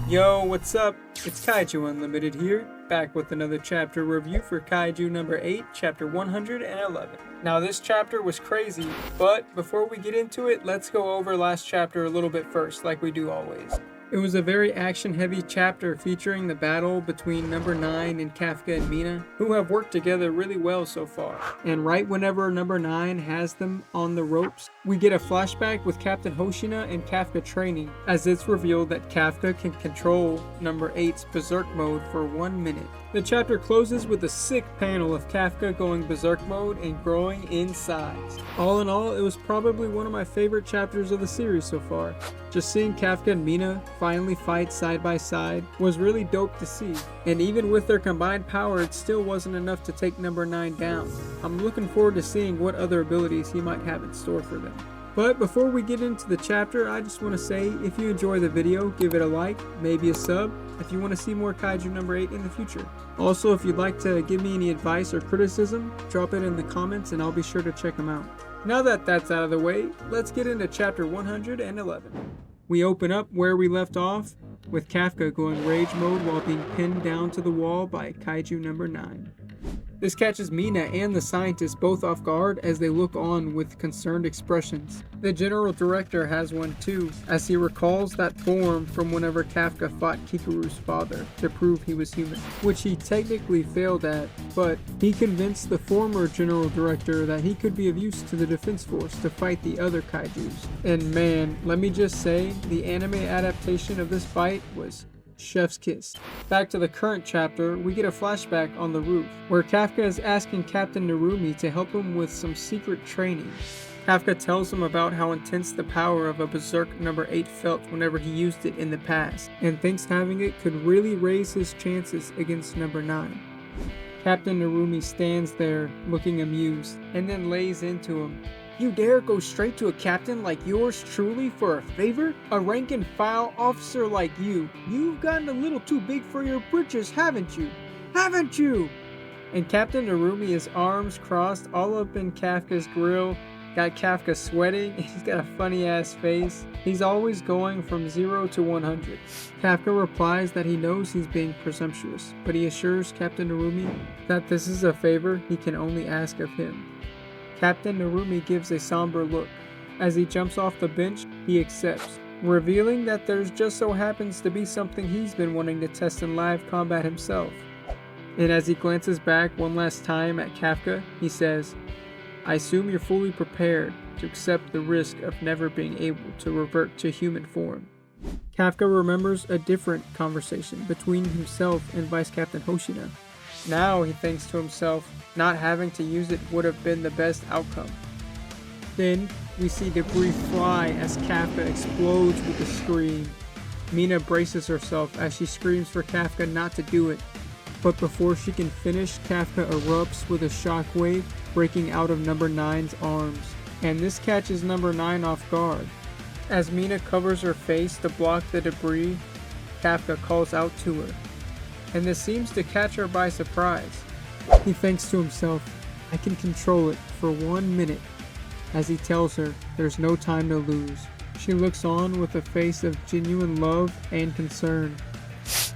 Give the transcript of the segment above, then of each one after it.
Yo, what's up? It's Kaiju Unlimited here, back with another chapter review for Kaiju number 8, chapter 111. Now this chapter was crazy, but before we get into it, let's go over last chapter a little bit first, like we do always. It was a very action-heavy chapter featuring the battle between number 9 and Kafka and Mina, who have worked together really well so far. And right whenever number 9 has them on the ropes, we get a flashback with Captain Hoshina and Kafka training, as it's revealed that Kafka can control number 8's BESERK mode for 1 minute. The chapter closes with a sick panel of Kafka going BESERK mode and growing in size. All in all, it was probably one of my favorite chapters of the series so far. Just seeing Kafka and Mina finally fight side by side was really dope to see. And even with their combined power, it still wasn't enough to take number 9 down. I'm looking forward to seeing what other abilities he might have in store for them. But before we get into the chapter, I just want to say, if you enjoy the video, give it a like, maybe a sub, if you want to see more Kaiju number 8 in the future. Also, if you'd like to give me any advice or criticism, drop it in the comments and I'll be sure to check them out. Now that that's out of the way, let's get into chapter 111. We open up where we left off, with Kafka going rage mode while being pinned down to the wall by Kaiju number 9. This catches Mina and the scientist both off guard as they look on with concerned expressions. The general director has one too, as he recalls that form from whenever Kafka fought Kikuru's father to prove he was human, which he technically failed at, but he convinced the former general director that he could be of use to the defense force to fight the other kaijus. And man, let me just say, the anime adaptation of this fight was chef's kiss. Back to the current chapter, we get a flashback on the roof, where Kafka is asking Captain Narumi to help him with some secret training. Kafka tells him about how intense the power of a BESERK number 8 felt whenever he used it in the past, and thinks having it could really raise his chances against number 9. Captain Narumi stands there, looking amused, and then lays into him. You dare go straight to a captain like yours truly for a favor? A rank and file officer like you. You've gotten a little too big for your britches, haven't you? Haven't you? And Captain Narumi, his arms crossed all up in Kafka's grill, got Kafka sweating, and he's got a funny ass face. He's always going from 0 to 100. Kafka replies that he knows he's being presumptuous, but he assures Captain Narumi that this is a favor he can only ask of him. Captain Narumi gives a somber look. As he jumps off the bench, he accepts, revealing that there's just so happens to be something he's been wanting to test in live combat himself. And as he glances back one last time at Kafka, he says, I assume you're fully prepared to accept the risk of never being able to revert to human form. Kafka remembers a different conversation between himself and Vice Captain Hoshina. Now he thinks to himself, not having to use it would have been the best outcome. Then we see debris fly as Kafka explodes with a scream. Mina braces herself as she screams for Kafka not to do it, but before she can finish, Kafka erupts with a shockwave, breaking out of number 9's arms, and this catches number 9 off guard. As Mina covers her face to block the debris, Kafka calls out to her, and this seems to catch her by surprise. He thinks to himself, I can control it for 1 minute, as he tells her there's no time to lose. She looks on with a face of genuine love and concern.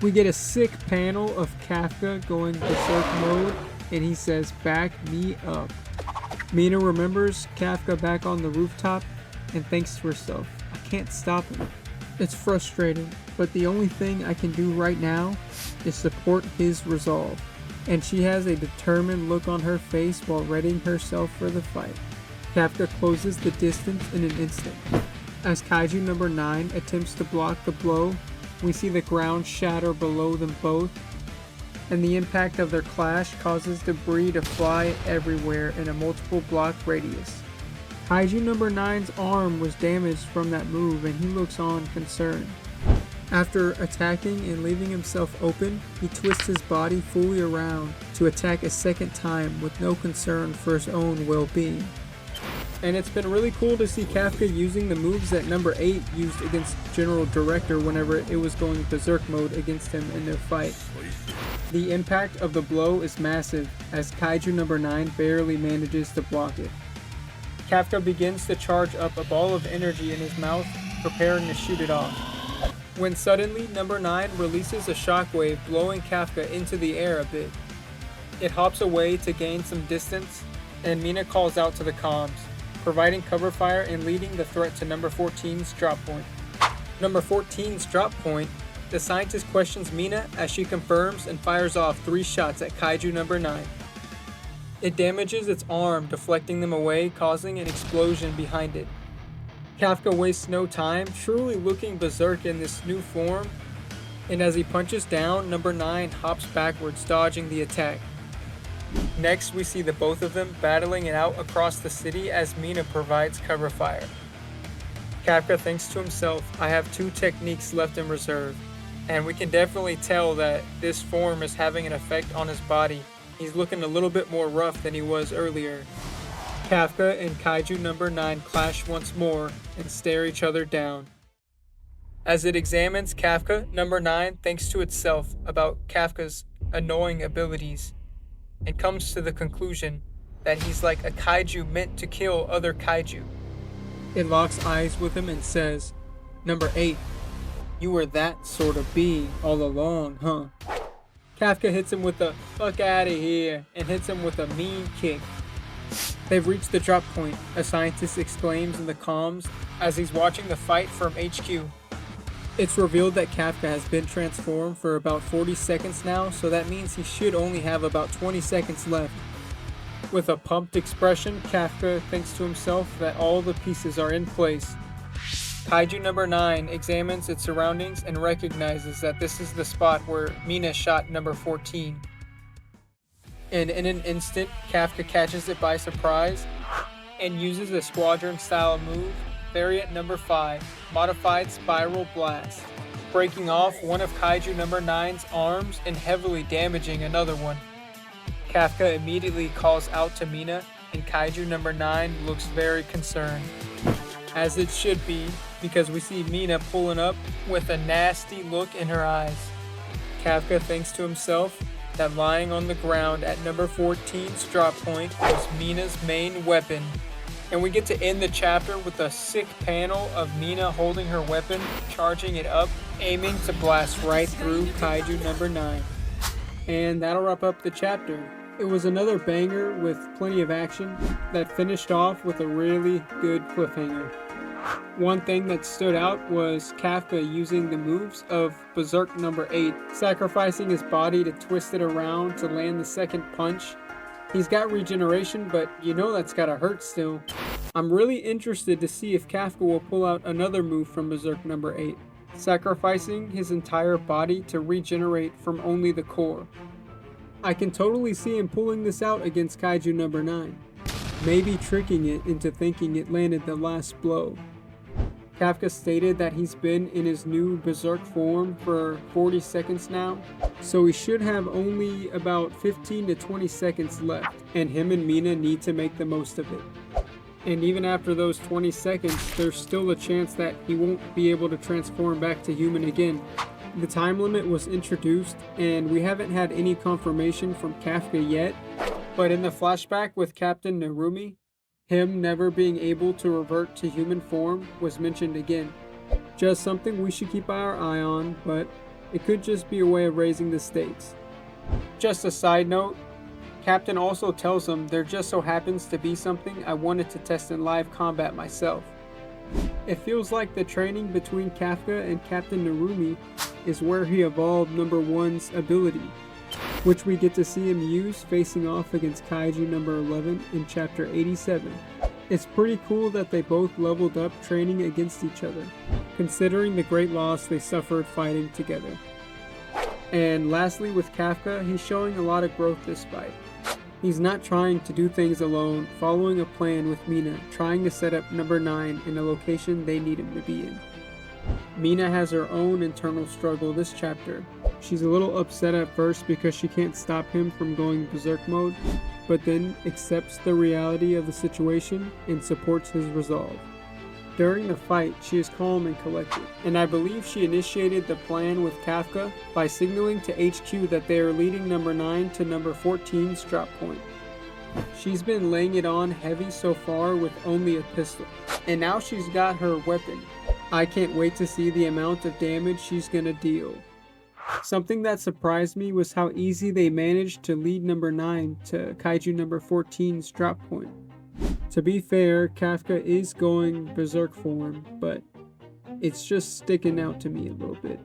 We get a sick panel of Kafka going BESERK mode, and he says, back me up. Mina remembers Kafka back on the rooftop and thinks to herself, I can't stop him. It's frustrating, but the only thing I can do right now is support his resolve. And she has a determined look on her face while readying herself for the fight. Kafka closes the distance in an instant. As Kaiju number 9 attempts to block the blow, we see the ground shatter below them both, and the impact of their clash causes debris to fly everywhere in a multiple block radius. Kaiju number 9's arm was damaged from that move, and he looks on concerned. After attacking and leaving himself open, he twists his body fully around to attack a second time with no concern for his own well-being. And it's been really cool to see Kafka using the moves that number 8 used against General Director whenever it was going BESERK mode against him in their fight. The impact of the blow is massive, as Kaiju number 9 barely manages to block it. Kafka begins to charge up a ball of energy in his mouth, preparing to shoot it off. when suddenly number 9 releases a shockwave, blowing Kafka into the air a bit. It hops away to gain some distance, and Mina calls out to the comms, providing cover fire and leading the threat to number 14's drop point. Number 14's drop point, the scientist questions Mina as she confirms and fires off 3 shots at Kaiju number 9. It damages its arm, deflecting them away, causing an explosion behind it. Kafka wastes no time, truly looking berserk in this new form, and as he punches down, number 9 hops backwards, dodging the attack. Next, we see the both of them battling it out across the city as Mina provides cover fire. Kafka thinks to himself, I have 2 techniques left in reserve, and we can definitely tell that this form is having an effect on his body. He's looking a little bit more rough than he was earlier. Kafka and Kaiju number 9 clash once more and stare each other down. As it examines Kafka, number 9 thinks to itself about Kafka's annoying abilities and comes to the conclusion that he's like a kaiju meant to kill other kaiju. It locks eyes with him and says, Number 8, you were that sort of being all along, huh? Kafka hits him with a fuck outta here and hits him with a mean kick. They've reached the drop point, a scientist exclaims in the comms as he's watching the fight from HQ. It's revealed that Kafka has been transformed for about 40 seconds now, so that means he should only have about 20 seconds left. With a pumped expression, Kafka thinks to himself that all the pieces are in place. Kaiju number 9 examines its surroundings and recognizes that this is the spot where Mina shot number 14. And in an instant, Kafka catches it by surprise and uses a squadron-style move, variant number 5, Modified Spiral Blast, breaking off one of Kaiju number 9's arms and heavily damaging another one. Kafka immediately calls out to Mina, and Kaiju number 9 looks very concerned. As it should be, because we see Mina pulling up with a nasty look in her eyes. Kafka thinks to himself that lying on the ground at number 14's drop point was Mina's main weapon. And we get to end the chapter with a sick panel of Mina holding her weapon, charging it up, aiming to blast right through Kaiju number 9. And that'll wrap up the chapter. It was another banger with plenty of action that finished off with a really good cliffhanger. One thing that stood out was Kafka using the moves of BESERK number 8, sacrificing his body to twist it around to land the second punch. He's got regeneration, but you know that's gotta hurt still. I'm really interested to see if Kafka will pull out another move from BESERK number 8, sacrificing his entire body to regenerate from only the core. I can totally see him pulling this out against Kaiju number 9, maybe tricking it into thinking it landed the last blow. Kafka stated that he's been in his new BESERK form for 40 seconds now, so he should have only about 15 to 20 seconds left, and him and Mina need to make the most of it. And even after those 20 seconds, there's still a chance that he won't be able to transform back to human again. The time limit was introduced, and we haven't had any confirmation from Kafka yet, but in the flashback with Captain Narumi, him never being able to revert to human form was mentioned again. Just something we should keep our eye on, but it could just be a way of raising the stakes. Just a side note, Captain also tells him there just so happens to be something I wanted to test in live combat myself. It feels like the training between Kafka and Captain Narumi is where he evolved number 1's ability, which we get to see him use facing off against Kaiju number 11 in chapter 87. It's pretty cool that they both leveled up training against each other, considering the great loss they suffered fighting together. And lastly, with Kafka, he's showing a lot of growth this fight. He's not trying to do things alone, following a plan with Mina, trying to set up number 9 in a location they need him to be in. Mina has her own internal struggle this chapter. She's a little upset at first because she can't stop him from going berserk mode, but then accepts the reality of the situation and supports his resolve. During the fight, she is calm and collected, and I believe she initiated the plan with Kafka by signaling to HQ that they are leading number 9 to number 14's drop point. She's been laying it on heavy so far with only a pistol, and now she's got her weapon. I can't wait to see the amount of damage she's gonna deal. Something that surprised me was how easy they managed to lead number 9 to Kaiju number 14's drop point. To be fair, Kafka is going berserk form, but it's just sticking out to me a little bit.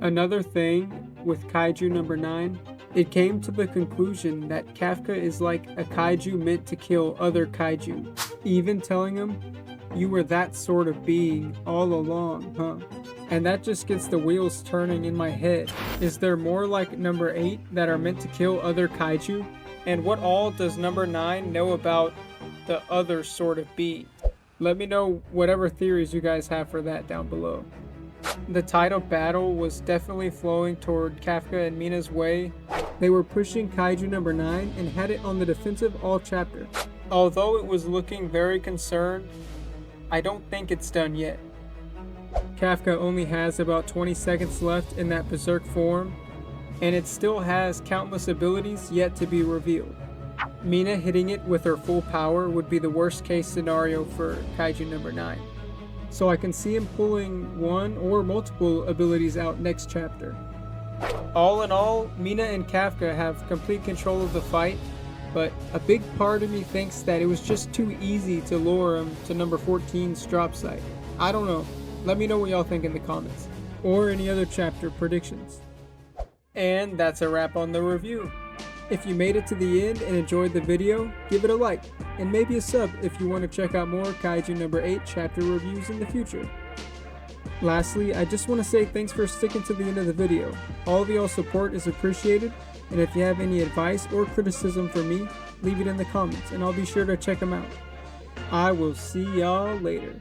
Another thing with Kaiju number 9, it came to the conclusion that Kafka is like a kaiju meant to kill other kaiju, even telling him, "You were that sort of being all along, huh?" And that just gets the wheels turning in my head. Is there more like number 8 that are meant to kill other kaiju? And what all does number 9 know about the other sort of being? Let me know whatever theories you guys have for that down below. The title battle was definitely flowing toward Kafka and Mina's way. They were pushing Kaiju number 9 and had it on the defensive all chapter. Although it was looking very concerned, I don't think it's done yet. Kafka only has about 20 seconds left in that berserk form, and it still has countless abilities yet to be revealed. Mina hitting it with her full power would be the worst case scenario for Kaiju number 9. So I can see him pulling one or multiple abilities out next chapter. All in all, Mina and Kafka have complete control of the fight, but a big part of me thinks that it was just too easy to lure him to number 14's drop site. I don't know. Let me know what y'all think in the comments, or any other chapter predictions. And that's a wrap on the review. If you made it to the end and enjoyed the video, give it a like, and maybe a sub if you want to check out more Kaiju number 8 chapter reviews in the future. Lastly, I just want to say thanks for sticking to the end of the video. All of y'all's support is appreciated, and if you have any advice or criticism for me, leave it in the comments and I'll be sure to check them out. I will see y'all later.